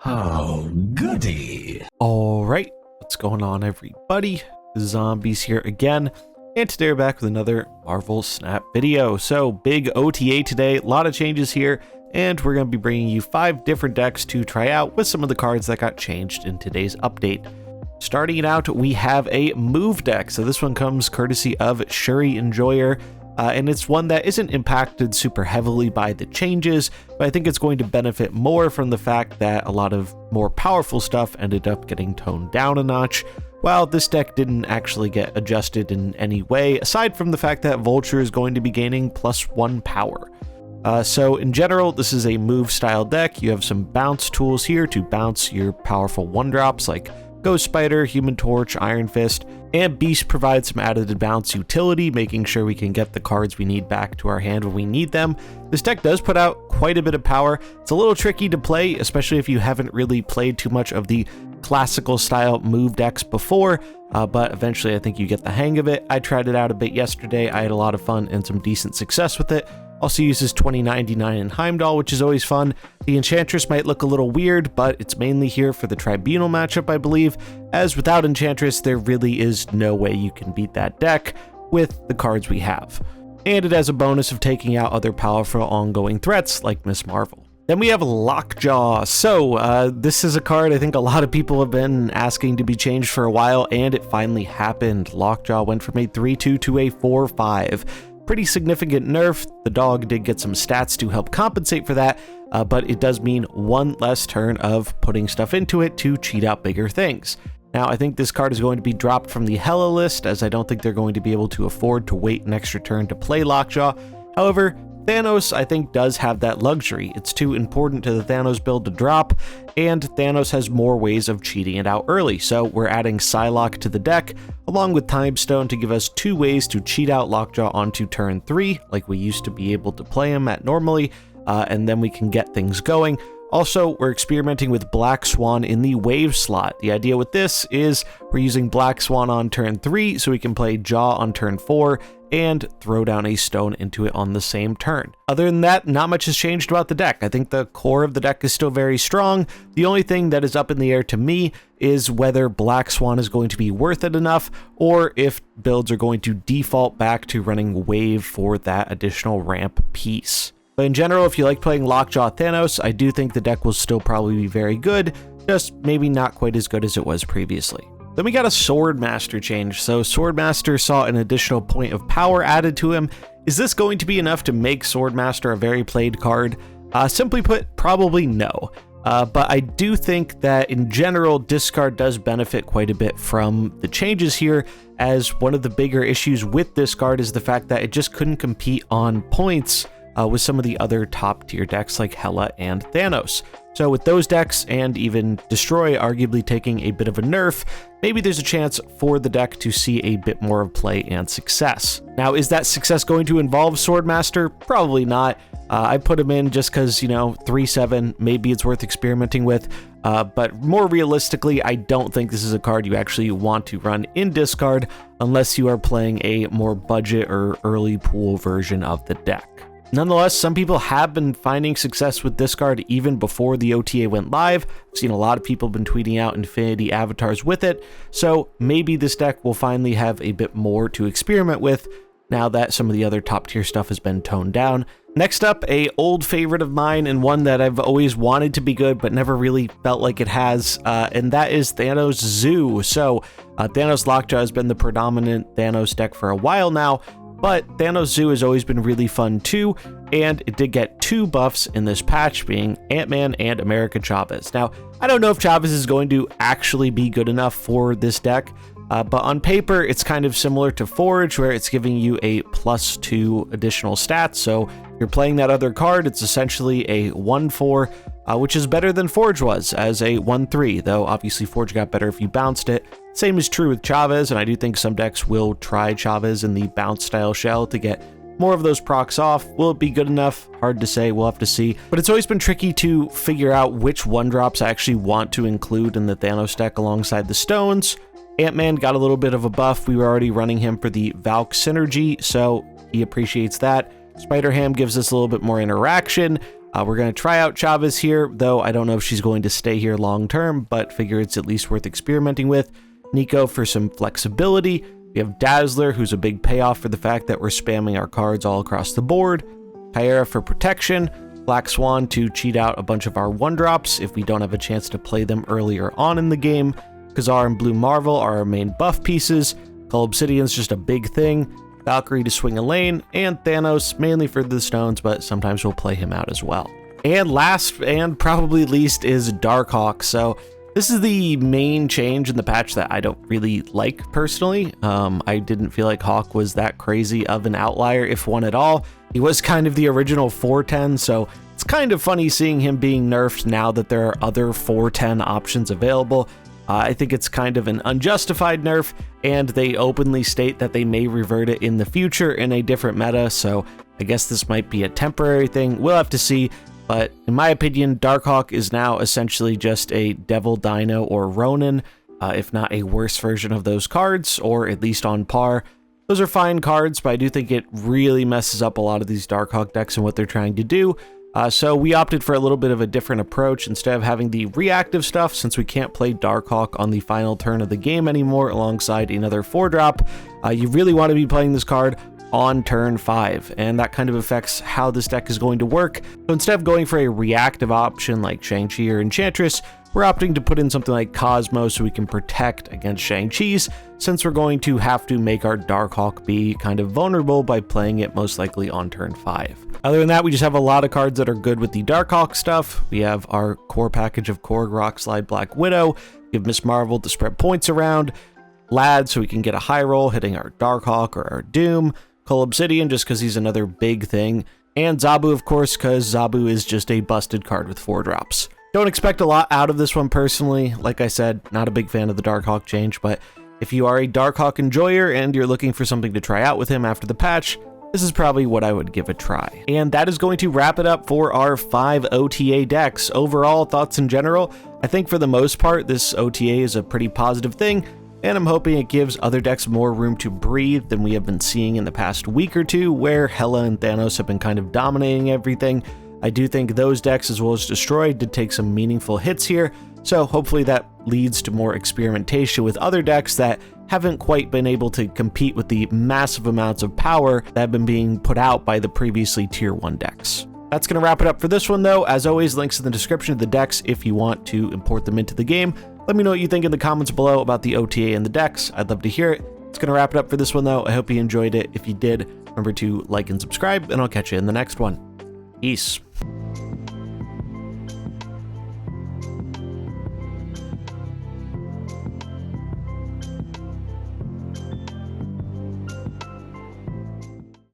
Oh, goody. All right, what's going on, everybody? Zombies here again, and today we're back with another Marvel Snap video. So, big OTA today, a lot of changes here, and we're going to be bringing you 5 different decks to try out with some of the cards that got changed in today's update. Starting it out, we have a move deck. So this one comes courtesy of Shuri Enjoyer, and it's one that isn't impacted super heavily by the changes, but I think it's going to benefit more from the fact that a lot of more powerful stuff ended up getting toned down a notch, while this deck didn't actually get adjusted in any way, aside from the fact that Vulture is going to be gaining +1 power. So in general, this is a move style deck. You have some bounce tools here to bounce your powerful 1-drops like Ghost Spider, Human Torch, Iron Fist, and Beast provides some added bounce utility, making sure we can get the cards we need back to our hand when we need them. This deck does put out quite a bit of power. It's a little tricky to play, especially if you haven't really played too much of the classical style move decks before, but eventually I think you get the hang of it. I tried it out a bit yesterday. I had a lot of fun and some decent success with it. Also uses 2099 in Heimdall, which is always fun. The Enchantress might look a little weird, but it's mainly here for the Tribunal matchup, I believe, as without Enchantress, there really is no way you can beat that deck with the cards we have. And it has a bonus of taking out other powerful ongoing threats like Miss Marvel. Then we have Lockjaw. So this is a card I think a lot of people have been asking to be changed for a while, and it finally happened. Lockjaw went from a 3/2 to a 4/5. Pretty significant nerf. The dog did get some stats to help compensate for that, but it does mean one less turn of putting stuff into it to cheat out bigger things. Now, I think this card is going to be dropped from the Hella list, as I don't think they're going to be able to afford to wait an extra turn to play Lockjaw. However, Thanos, I think, does have that luxury. It's too important to the Thanos build to drop, and Thanos has more ways of cheating it out early, so we're adding Psylocke to the deck, along with Time Stone to give us 2 ways to cheat out Lockjaw onto turn 3, like we used to be able to play him at normally, and then we can get things going. Also, we're experimenting with Black Swan in the wave slot. The idea with this is we're using Black Swan on turn 3, so we can play Jaw on turn 4, and throw down a stone into it on the same turn. Other than that, not much has changed about the deck. I think the core of the deck is still very strong. The only thing that is up in the air to me is whether Black Swan is going to be worth it enough, or if builds are going to default back to running Wave for that additional ramp piece. But in general, if you like playing Lockjaw Thanos, I do think the deck will still probably be very good, just maybe not quite as good as it was previously. Then we got a Swordmaster change. So Swordmaster saw an additional point of power added to him. Is this going to be enough to make Swordmaster a very played card? Simply put, probably no. But I do think that in general, discard does benefit quite a bit from the changes here, as one of the bigger issues with discard is the fact that it just couldn't compete on points with some of the other top tier decks like Hela and Thanos. So with those decks, and even Destroy arguably taking a bit of a nerf, maybe there's a chance for the deck to see a bit more of play and success. Now, is that success going to involve Swordmaster? Probably not. I put him in just because, 3/7, maybe it's worth experimenting with, but more realistically, I don't think this is a card you actually want to run in discard unless you are playing a more budget or early pool version of the deck. Nonetheless, some people have been finding success with discard even before the OTA went live. I've seen a lot of people been tweeting out Infinity avatars with it, so maybe this deck will finally have a bit more to experiment with now that some of the other top tier stuff has been toned down. Next up, a old favorite of mine and one that I've always wanted to be good but never really felt like it has, and that is Thanos Zoo. So Thanos Lockjaw has been the predominant Thanos deck for a while now, but Thanos Zoo has always been really fun too, and it did get 2 buffs in this patch, being Ant-Man and America Chavez. Now, I don't know if Chavez is going to actually be good enough for this deck, but on paper, it's kind of similar to Forge, where it's giving you a +2 additional stats. So if you're playing that other card, it's essentially a 1/4, which is better than Forge was as a 1/3, though obviously Forge got better if you bounced it. Same is true with Chavez, and I do think some decks will try Chavez in the bounce style shell to get more of those procs off. Will it be good enough? Hard to say, we'll have to see. But it's always been tricky to figure out which 1-drops I actually want to include in the Thanos deck alongside the stones. Ant-Man got a little bit of a buff. We were already running him for the Valk synergy, so he appreciates that. Spider-Ham gives us a little bit more interaction. We're going to try out Chavez here, though I don't know if she's going to stay here long term, but figure it's at least worth experimenting with. Nico for some flexibility. We have Dazzler, who's a big payoff for the fact that we're spamming our cards all across the board. Kyera for protection. Black Swan to cheat out a bunch of our 1-drops if we don't have a chance to play them earlier on in the game. Khazar and Blue Marvel are our main buff pieces. Cull Obsidian's just a big thing. Valkyrie to swing a lane, and Thanos mainly for the stones, but sometimes we'll play him out as well. And last and probably least is Darkhawk. So this is the main change in the patch that I don't really like personally. I didn't feel like Hawk was that crazy of an outlier, if one at all. He was kind of the original 410, so it's kind of funny seeing him being nerfed now that there are other 410 options available. I think it's kind of an unjustified nerf, and they openly state that they may revert it in the future in a different meta, so I guess this might be a temporary thing. We'll have to see, but in my opinion, Darkhawk is now essentially just a Devil Dino or Ronin, if not a worse version of those cards, or at least on par. Those are fine cards, but I do think it really messes up a lot of these Darkhawk decks and what they're trying to do. So we opted for a little bit of a different approach. Instead of having the reactive stuff, since we can't play Darkhawk on the final turn of the game anymore alongside another 4-drop, you really want to be playing this card on turn 5, and that kind of affects how this deck is going to work. So instead of going for a reactive option like Shang-Chi or Enchantress, we're opting to put in something like Cosmo so we can protect against Shang-Chi's, since we're going to have to make our Darkhawk be kind of vulnerable by playing it most likely on turn 5. Other than that, we just have a lot of cards that are good with the Darkhawk stuff. We have our core package of Korg, Rockslide, Black Widow. We have Miss Marvel to spread points around. Lad so we can get a high roll hitting our Darkhawk or our Doom. Cull Obsidian just because he's another big thing. And Zabu, of course, because Zabu is just a busted card with 4-drops. Don't expect a lot out of this one personally. Like I said, not a big fan of the Darkhawk change, but if you are a Darkhawk enjoyer and you're looking for something to try out with him after the patch, this is probably what I would give a try. And that is going to wrap it up for our 5 OTA decks. Overall, thoughts in general, I think for the most part, this OTA is a pretty positive thing, and I'm hoping it gives other decks more room to breathe than we have been seeing in the past week or two, where Hela and Thanos have been kind of dominating everything. I do think those decks, as well as Destroy, did take some meaningful hits here, so hopefully that leads to more experimentation with other decks that haven't quite been able to compete with the massive amounts of power that have been being put out by the previously tier 1 decks. That's going to wrap it up for this one though. As always, links in the description of the decks if you want to import them into the game. Let me know what you think in the comments below about the OTA and the decks. I'd love to hear it. It's going to wrap it up for this one though. I hope you enjoyed it. If you did, remember to like and subscribe, and I'll catch you in the next one. Peace.